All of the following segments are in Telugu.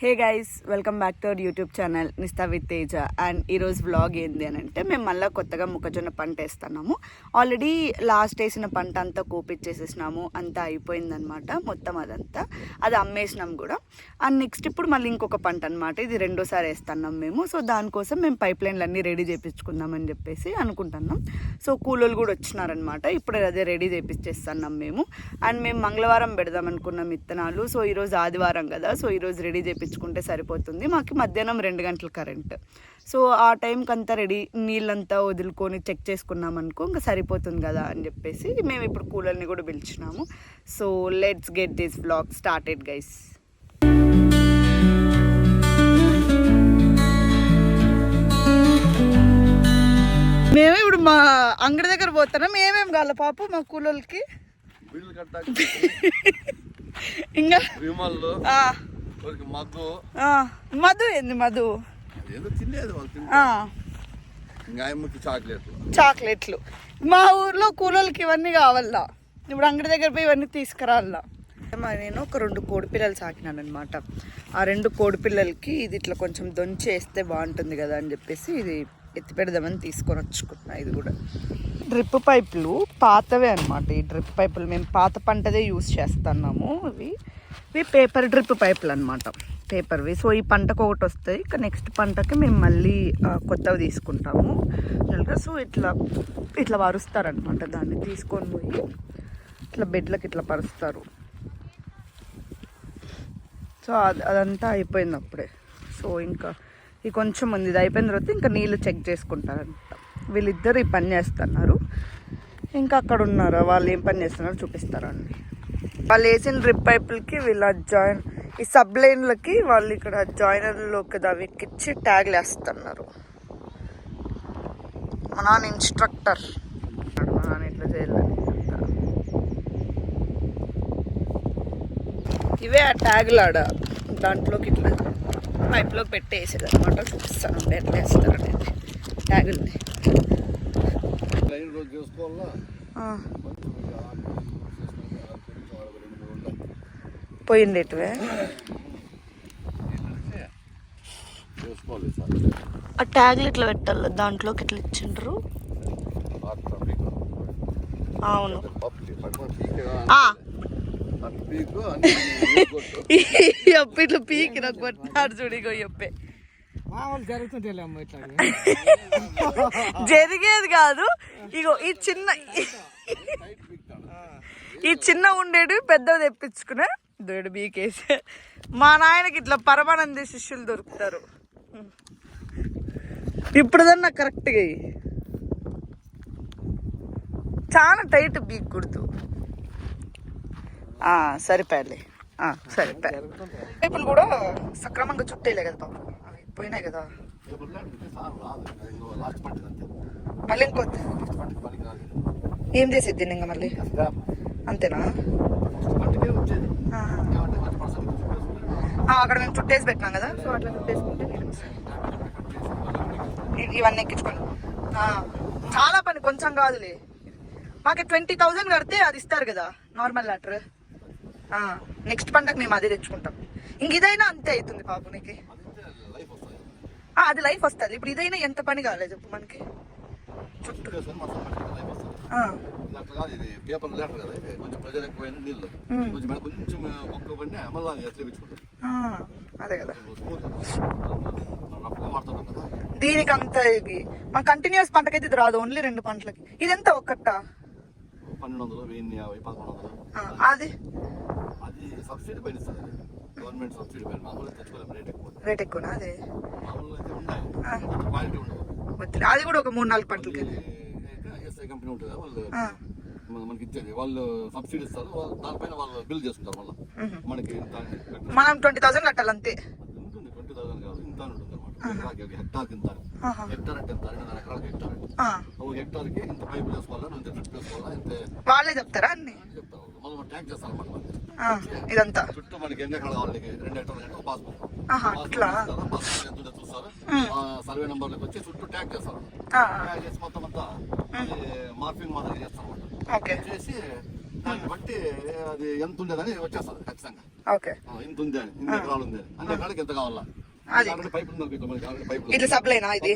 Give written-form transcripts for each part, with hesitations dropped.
Hey guys, welcome back to our YouTube channel Nishtha with Teja. And ఈరోజు వ్లాగ్ ఏంది అని అంటే, మేము మళ్ళీ కొత్తగా మొక్కజొన్న పంట వేస్తున్నాము. ఆల్రెడీ లాస్ట్ వేసిన పంట అంతా కోపిచ్చేసేసినాము, అంతా అయిపోయిందనమాట మొత్తం. అది అమ్మేసినాం కూడా. అండ్ నెక్స్ట్ ఇప్పుడు మళ్ళీ ఇంకొక పంట అనమాట, ఇది రెండోసారి వేస్తున్నాం మేము. సో దానికోసం మేము పైప్ లైన్లు అన్నీ రెడీ చేయించుకుందామని చెప్పేసి అనుకుంటున్నాం. సో కూలోళ్ళు కూడా వచ్చినారనమాట, ఇప్పుడు అదే రెడీ చేయించేస్తున్నాం మేము. అండ్ మేము మంగళవారం పెడదాం అనుకున్నాం విత్తనాలు. సో ఈరోజు ఆదివారం కదా, సో ఈరోజు రెడీ చేయించుకుంటే సరిపోతుంది. మాకు మధ్యాహ్నం 2 గంటల కరెంట్. సో ఆ టైంకి అంతా రెడీ, నీళ్ళంతా వదులుకొని చెక్ చేసుకున్నాం అనుకో, ఇంకా సరిపోతుంది కదా అని చెప్పేసి మేము ఇప్పుడు కూలర్ని కూడా పిలిచినాము. So let's get this vlog started guys. మేము ఇప్పుడు మా అంగడి దగ్గర పోతున్నాం. ఏమేమి కావాలి పాపు మా కూలోళ్ళకి? ఇంకా మధు ఏంది? మధు చాక్లెట్లు. మా ఊర్లో కూలోళ్ళకి ఇవన్నీ కావాలా. ఇప్పుడు అంగడి దగ్గర పోయి ఇవన్నీ తీసుకురావాలా. నేను ఒక 2 కోడిపిల్లలు సాకినాను అనమాట. ఆ 2 కోడిపిల్లలకి ఇది ఇట్లా కొంచెం దొంచి వేస్తే బాగుంటుంది కదా అని చెప్పేసి ఇది ఎత్తి పెడదామని తీసుకొని వచ్చుకుంటున్నా. ఇది కూడా డ్రిప్ పైపులు పాతవే అనమాట. ఈ డ్రిప్ పైపులు మేము పాత పంటదే యూజ్ చేస్తున్నాము. ఇవి పేపర్ డ్రిప్ పైపులు అనమాట, పేపర్వి. సో ఈ పంటకు ఒకటి వస్తాయి, ఇక నెక్స్ట్ పంటకి మేము మళ్ళీ కొత్తవి తీసుకుంటాము. సో ఇట్లా పరుస్తారనమాట. దాన్ని తీసుకొని పోయి ఇట్లా బెడ్లకి ఇట్లా పరుస్తారు. సో అదంతా అయిపోయింది అప్పుడే. సో ఇంకా ఈ కొంచెం ఉంది, ఇది అయిపోయిన తర్వాత ఇంకా నీళ్ళు చెక్ చేసుకుంటారంట. వీళ్ళిద్దరు ఈ పని చేస్తున్నారు. ఇంకా అక్కడ ఉన్నారు, వాళ్ళు ఏం పని చేస్తున్నారో చూపిస్తారండి. వాళ్ళు వేసిన డ్రిప్ పైపులకి వీళ్ళ ఈ సబ్ లైన్లకి వాళ్ళు ఇక్కడ జాయినర్లోకి అవి ఎక్కించి ట్యాగ్లు వేస్తున్నారు. మా నాన్న ఇన్స్ట్రక్టర్, మా నాన్న ఇట్లా చేయాలని. ఇవే ఆ ట్యాగులు ఆడ దాంట్లోకి ఇట్లా పైప్లోకి పెట్టేసేది అనమాట. చూపిస్తాను ఎట్లా వేస్తారు అనేది ట్యాగుల్ని. పోయిండేటివే ఆ ట్యాగ్లు ఇట్లా పెట్టాలి, దాంట్లోకి ఇట్లా ఇచ్చిండ్రు. అవును, ఇట్లా పీకి నాకు పట్టాడు చూడిగో చెప్పే. జరిగేది కాదు. ఇగో ఈ చిన్న ఉండేవి పెద్దవి తెప్పించుకునే దొడు బీకేసి. మా నాయనకి ఇట్లా పరమానంద శిష్యులు దొరుకుతారు. ఇప్పుడుదన్నా కరెక్ట్గా చాలా టైట్ బీక్ కుడుతూ సరిపోయాలి. సరిపోయా. పైపులు కూడా సక్రమంగా చుట్టేలే కదా పాపం, అవి పోయినాయి కదా. మళ్ళీ ఇంకొద్ది ఏం చేసేది ఇంకా మళ్ళీ అంతేనా? అక్కడ మేము చుట్టేసి పెట్టినాం కదా, సో అట్లా చుట్టేసుకుంటే ఇవన్నీ ఎక్కించుకోండి. చాలా పని, కొంచెం కాదులే. మాకు 20,000 కడితే అది ఇస్తారు కదా నార్మల్ లెటర్. నెక్స్ట్ పంటకు మేము అదే తెచ్చుకుంటాం. ఇంక ఇదైనా అంతే అవుతుంది పాపం నీకు. అది లైఫ్ వస్తుంది. ఇప్పుడు ఇదైనా ఎంత పని కాలేదు చెప్పు మనకి. అదే కదా దీనికి అంత. ఇది మన కంటిన్యూస్ పంటకైతే ఇది రాదు, ఓన్లీ 2 పంటలకి. ఇదెంత ఒక్కట? 1200, 1000, అది సబ్సిడీ పైన ఇస్తుంది గవర్నమెంట్. సబ్సిడీ పైన మామూలుగా తెచ్చుకోలేము, రేట్ ఎక్కువనా? అదే క్వాలిటీ ఉండదు. అది కూడా ఒక 3-4 పంటలకి ఎస్ఐ కంపెనీ ఉంటుంది, వాళ్ళు మనకి ఇచ్చేది. వాళ్ళు సబ్సిడీ ఇస్తారు, దానిపైన వాళ్ళు బిల్ చేసుకుంటారు. మళ్ళీ మనకి మనం 20,000 కట్టాలి అంతే. ఉంటుంది 20,000 కాదు, ఇంత ఉంటుంది అనమాట. హెక్టార్కి ఇంత, హెక్టార్ అంటే ఎంత, 2 ఎకరాలకి హెక్టార్. ఒక హెక్టార్కి ఇంత పైపు వేసుకోవాలా, ఇంత డ్రిప్ వేసుకోవాలా, ఇంత వాళ్ళే చెప్తారా అన్ని? చెప్తారు. మళ్ళీ ట్యాక్ చేస్తారు అనమాట. ఇదంతా చుట్టూ మనకి ఎన్ని ఎకరాలు కావాలి, 2 హెక్టార్లు పాస్బుక్ చూస్తారు. సర్వే నెంబర్లకు వచ్చి చుట్టూ ట్యాగ్ చేస్తారు. ట్యాగ్ చేసి మొత్తం అంతా మార్పింగ్ మాదిరి చేస్తారు. చేసి దాన్ని బట్టి అది ఎంత ఉండేదని వచ్చేస్తుంది ఖచ్చితంగా. ఓకే, ఇంత ఉంది అని, ఇన్ని ఎకరాలు ఉంది అని, అన్ని ఎకరాలకి ఎంత కావాలా. పైపు ఇట్లా సప్లైనా ఇది?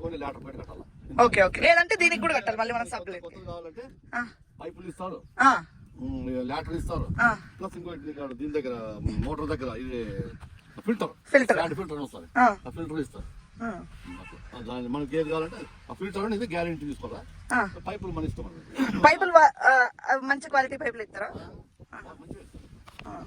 ఓన్లీ ల్యాటర్ పైన కట్టాలి. ఓకే ఓకే, లేదంటే దీనికి కూడా కట్టాలి మళ్ళీ మనం సప్లై. కొత్తది కావాలంటే పైపులు ఇస్తారు, ఆ, ల్యాటర్ ఇస్తారు, ఆ, ప్లస్ ఇంకోటి దీని దగ్గర మోటార్ దగ్గర ఇది ఫిల్టర్ ఫిల్టర్ వస్తుంది, ఆ, ఆ ఫిల్టర్ ఇస్తారు. ఆ, దాని మనకి ఏది కావాలంటే ఆ ఫిల్టర్ అనేది గ్యారెంటీ తీసుకోవాలా. ఆ. పైపులు మన ఇష్టం. పైపులు మంచి క్వాలిటీ పైపులు ఇస్తారా?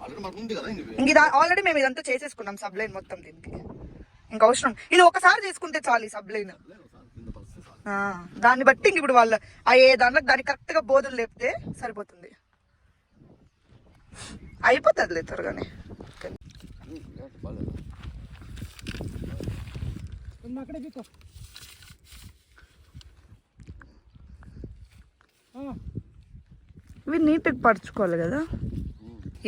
ఆల్రెడీ మనకు ఉంది కదా. ఇంక ఇది ఆల్రెడీ మేము ఇదంతా చేసేసుకున్నాం సబ్లైన్ మొత్తం. దీనికి ఇంకా అవసరం, ఇది ఒకసారి చేసుకుంటే చాలు ఈ సబ్లైన్. దాన్ని బట్టి ఇంక ఇప్పుడు వాళ్ళ దానికి కరెక్ట్ గా బోధులు లేపితే సరిపోతుంది, అయిపోతుంది లేదు త్వరగానే. ఇవి నీట్గా పరుచుకోవాలి కదా.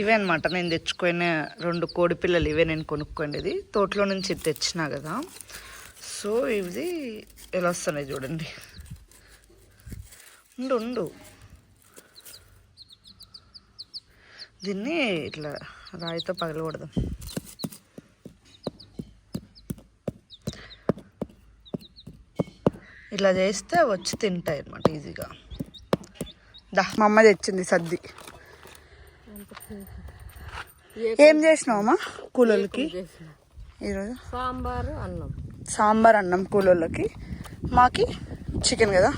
ఇవే అనమాట నేను తెచ్చుకునే 2 కోడి పిల్లలు. ఇవే నేను కొనుక్కోండి, తోటలో నుంచి తెచ్చినా కదా. సో ఇది ఎలా వస్తున్నాయి చూడండి. ఉండు దీన్ని ఇట్లా రాయితో పగలకూడదాం. ఇట్లా చేస్తే వచ్చి తింటాయి అనమాట ఈజీగా. మా అమ్మ తెచ్చింది సద్ది. ఏం చేసినావమ్మా కూలోళ్ళకి ఈరోజు? సాంబార్ అన్నం కూలోళ్ళకి. మాకి చికెన్ కదా,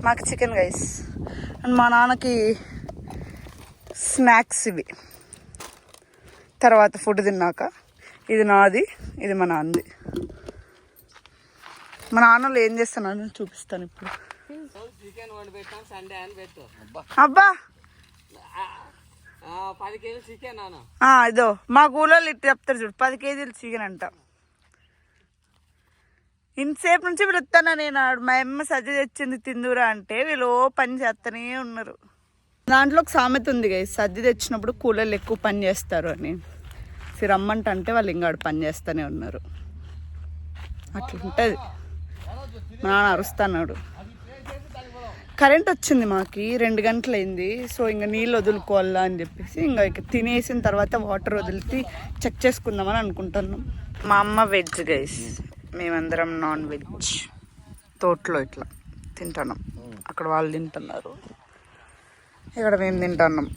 మాకు చికెన్ గైస్. అండ్ మా నాన్నకి స్నాక్స్ ఇవి. తర్వాత ఫుడ్ తిన్నాక ఇది నాది, ఇది మా నాన్నది. మా నాన్నలు ఏం చేస్తున్నాను చూపిస్తాను ఇప్పుడు. అబ్బా 10 కేజీలు చికెన్. ఇదో మా కూలోళ్ళు ఇట్లా చెప్తారు చూడు, 10 కేజీలు చికెన్ అంట. ఇంతసేపు నుంచి పిలుస్తానా నేను. మా అమ్మ సజ్జ తెచ్చింది తిందురా అంటే వీళ్ళు పని చేస్తూనే ఉన్నారు. దాంట్లో ఒక సామెత ఉంది కదా, సజ్జ తెచ్చినప్పుడు కూలోళ్ళు ఎక్కువ పని చేస్తారు అని. రమ్మంటే వాళ్ళు ఇంకా పని చేస్తూనే ఉన్నారు. అట్లా ఉంటుంది. మా నాన్న అరుస్తున్నాడు. కరెంట్ వచ్చింది మాకి 2 గంటలైంది. సో ఇంకా నీళ్ళు వదులుకోవాలా అని చెప్పేసి ఇంకా తినేసిన తర్వాత వాటర్ వదిలితే చెక్ చేసుకుందామని అనుకుంటున్నాం. మా అమ్మ వెజ్ గైస్, మేమందరం నాన్ వెజ్. తోటలో ఇట్లా తింటున్నాం. అక్కడ వాళ్ళు తింటున్నారు, ఇక్కడ మేము తింటున్నాం.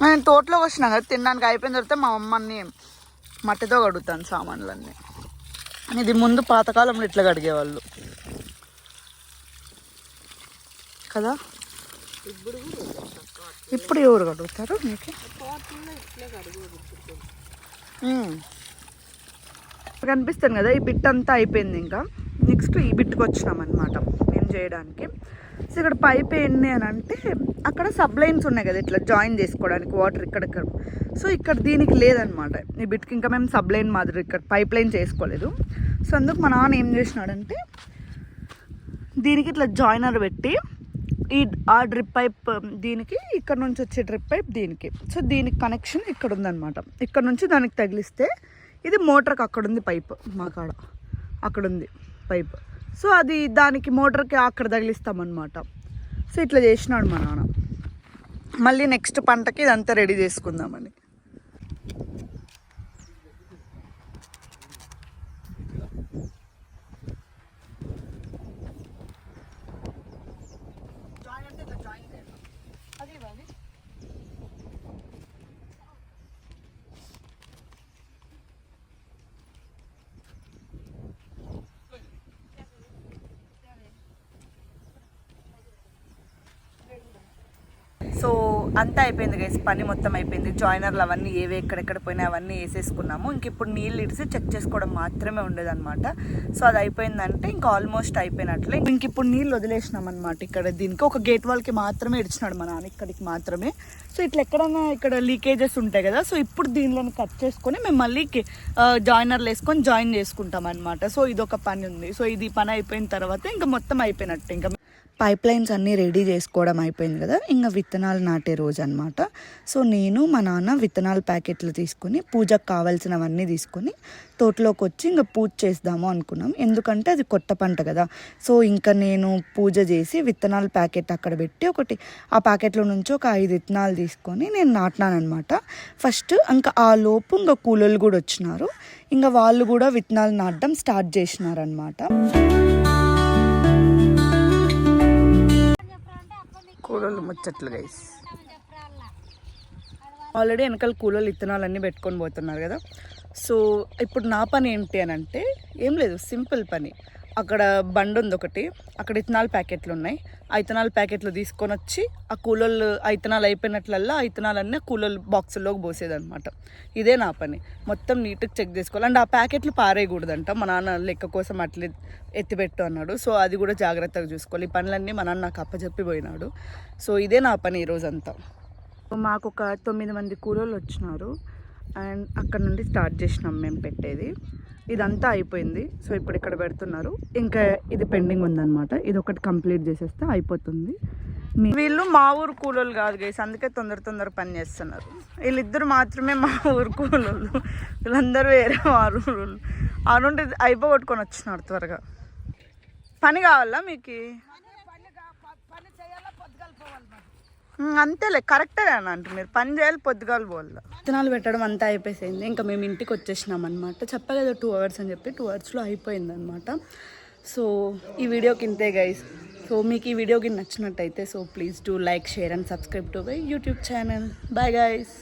నేను తోటలోకి వచ్చినా కదా తినడానికి. అయిపోయిన తర్వాత మా అమ్మని మట్టితో కడుగుతాను సామాన్లన్నీ. ఇది ముందు పాతకాలంలో ఇట్లా కడిగేవాళ్ళు కదా. ఇప్పుడు ఎవరు కడుగుతారు మీకు? కనిపిస్తాను కదా, ఈ బిట్ అంతా అయిపోయింది. ఇంకా నెక్స్ట్ ఈ బిట్కి వచ్చినాం అనమాట మేము చేయడానికి. సో ఇక్కడ పైప్ ఏంటి అని అంటే అక్కడ సబ్లైన్స్ ఉన్నాయి కదా ఇట్లా జాయిన్ చేసుకోవడానికి వాటర్ ఇక్కడెక్కడ. సో ఇక్కడ దీనికి లేదనమాట ఈ బిట్కి. ఇంకా మేము సబ్లైన్ మాదిరి ఇక్కడ పైప్ లైన్ చేసుకోలేదు. సో అందుకు మా నాన్న ఏం చేసినాడంటే దీనికి ఇట్లా జాయినర్ పెట్టి ఆ డ్రిప్ పైప్ దీనికి, ఇక్కడ నుంచి వచ్చే డ్రిప్ పైప్ దీనికి. సో దీనికి కనెక్షన్ ఇక్కడ ఉందన్నమాట. ఇక్కడ నుంచి దానికి తగిలిస్తే ఇది మోటార్కి అక్కడ ఉంది పైప్, మా కాడ అక్కడ ఉంది పైప్. సో అది దానికి మోటార్కి అక్కడ తగిలిస్తామన్నమాట. సో ఇట్లా చేసినాడు మా నాన్న. మళ్ళీ నెక్స్ట్ పంటకి ఇదంతా రెడీ చేసుకుందామని. సో అంతా అయిపోయింది గైస్, పని మొత్తం అయిపోయింది. జాయినర్లు అవన్నీ ఏవి ఎక్కడెక్కడ పోయినా అవన్నీ వేసేసుకున్నాము. ఇంక ఇప్పుడు నీళ్ళు ఇడిసి చెక్ చేసుకోవడం మాత్రమే ఉండేదన్నమాట. సో అది అయిపోయిందంటే ఇంకా ఆల్మోస్ట్ అయిపోయినట్లే. ఇంక ఇప్పుడు నీళ్ళు వదిలేసినాం అనమాట. ఇక్కడ దీనికి ఒక గేట్ వాల్కి మాత్రమే ఇడిచినాడు మా నాన్న, ఇక్కడికి మాత్రమే. సో ఇట్లా ఎక్కడైనా ఇక్కడ లీకేజెస్ ఉంటాయి కదా, సో ఇప్పుడు దీనిలోని కట్ చేసుకొని మేము మళ్ళీ జాయినర్లు వేసుకొని జాయిన్ చేసుకుంటాం అనమాట. సో ఇదొక పని ఉంది. సో ఇది పని అయిపోయిన తర్వాత ఇంకా మొత్తం అయిపోయినట్టు. ఇంకా పైప్ లైన్స్ అన్నీ రెడీ చేసుకోవడం అయిపోయింది కదా, ఇంకా విత్తనాలు నాటే రోజు అనమాట. సో నేను మా నాన్న విత్తనాల ప్యాకెట్లు తీసుకొని పూజకు కావాల్సినవన్నీ తీసుకొని తోటలోకి వచ్చి ఇంకా పూజ చేద్దాము అనుకున్నాం. ఎందుకంటే అది కొత్త పంట కదా. సో ఇంకా నేను పూజ చేసి విత్తనాల ప్యాకెట్ అక్కడ పెట్టి ఆ ప్యాకెట్లో నుంచి ఒక 5 విత్తనాలు తీసుకొని నేను నాటినాను అనమాట. ఫస్ట్ ఇంకా ఆ లోపు ఇంకా కూలోళ్ళు కూడా వచ్చినారు. ఇంకా వాళ్ళు కూడా విత్తనాలు నాటడం స్టార్ట్ చేసినారనమాట. కూలోళ్ళు ముచ్చట్లు గైస్. ఆల్రెడీ వెనకాల కూలోళ్ళు విత్తనాలన్నీ పెట్టుకొని పోతున్నారు కదా. సో ఇప్పుడు నా పని ఏంటి అని అంటే ఏం లేదు, సింపుల్ పని. అక్కడ బండి ఉంది ఒకటి, అక్కడ విత్తనాల ప్యాకెట్లు ఉన్నాయి. ఆ విత్తనాల ప్యాకెట్లు తీసుకొని వచ్చి ఆ కూలోళ్ళు ఆ విత్తనాలు అయిపోయినట్లల్లా ఆ విత్తనాలన్నీ కూలోళ్ళు బాక్సుల్లోకి పోసేదనమాట. ఇదే నా పని. మొత్తం నీట్గా చెక్ చేసుకోవాలి. అండ్ ఆ ప్యాకెట్లు పారేయకూడదంట. మా నాన్న లెక్క కోసం అట్లే ఎత్తిపెట్టు అన్నాడు. సో అది కూడా జాగ్రత్తగా చూసుకోవాలి. ఈ పనులన్నీ మా నాన్న నాకు అప్పచెప్పి పోయినాడు. సో ఇదే నా పని ఈరోజంతా. మాకు ఒక 9 మంది కూలోళ్ళు వచ్చినారు. అండ్ అక్కడ నుండి స్టార్ట్ చేసినాం మేము పెట్టేది. ఇదంతా అయిపోయింది. సో ఇప్పుడు ఇక్కడ పెడుతున్నారు. ఇంకా ఇది పెండింగ్ ఉందన్నమాట. ఇది ఒకటి కంప్లీట్ చేసేస్తే అయిపోతుంది. వీళ్ళు మా ఊరు కూలోళ్ళు కాదు గైస్, అందుకే తొందర పని చేస్తున్నారు. వీళ్ళిద్దరు మాత్రమే మా ఊరు కూలోళ్ళు, వీళ్ళందరూ వేరే మా ఊరు. ఆ నుండి అయిపోగొట్టుకొని వచ్చినారు త్వరగా. పని కావాలా మీకు? అంతేలే, కరెక్టే అంటే మీరు పని చేయాలి, పొద్దుగాలు పోవాలి. విత్తనాలు పెట్టడం అంతా అయిపోయింది. ఇంకా మేము ఇంటికి వచ్చేసినాం అనమాట. చెప్పలేదు 2 అవర్స్ అని చెప్పి 2 అవర్స్లో అయిపోయింది అనమాట. సో ఈ వీడియోకి ఇంతే గైస్. సో మీకు ఈ వీడియోకి నచ్చినట్టయితే so please do like, share and subscribe to my YouTube channel. Bye guys.